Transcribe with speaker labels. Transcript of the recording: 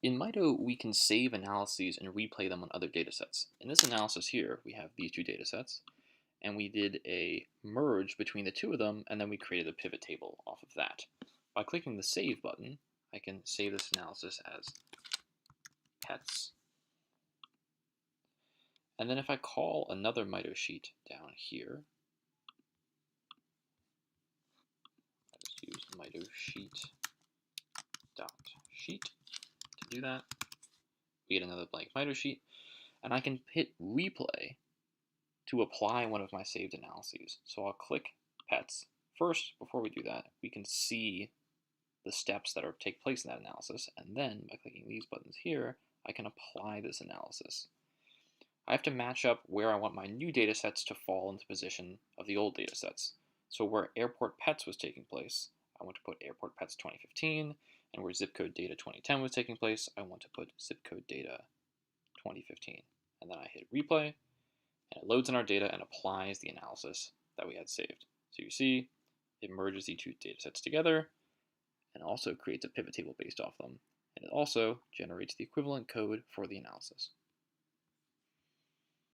Speaker 1: In Mito, we can save analyses and replay them on other datasets. In this analysis here, we have these two datasets, and we did a merge between the two of them, and then we created a pivot table off of that. By clicking the Save button, I can save this analysis as pets. And then if I call another Mito sheet down here, I just use Mito sheet.sheet to do that. We get another blank Mito sheet, and I can hit replay to apply one of my saved analyses. So I'll click pets. First, before we do that, we can see the steps that take place in that analysis, and then by clicking these buttons here, I can apply this analysis. I have to match up where I want my new datasets to fall into position of the old datasets. So where airport pets was taking place, I want to put airport pets 2015, and where zip code data 2010 was taking place, I want to put zip code data 2015. And then I hit replay, and it loads in our data and applies the analysis that we had saved. So you see, it merges the two datasets together, and also creates a pivot table based off them. And it also generates the equivalent code for the analysis.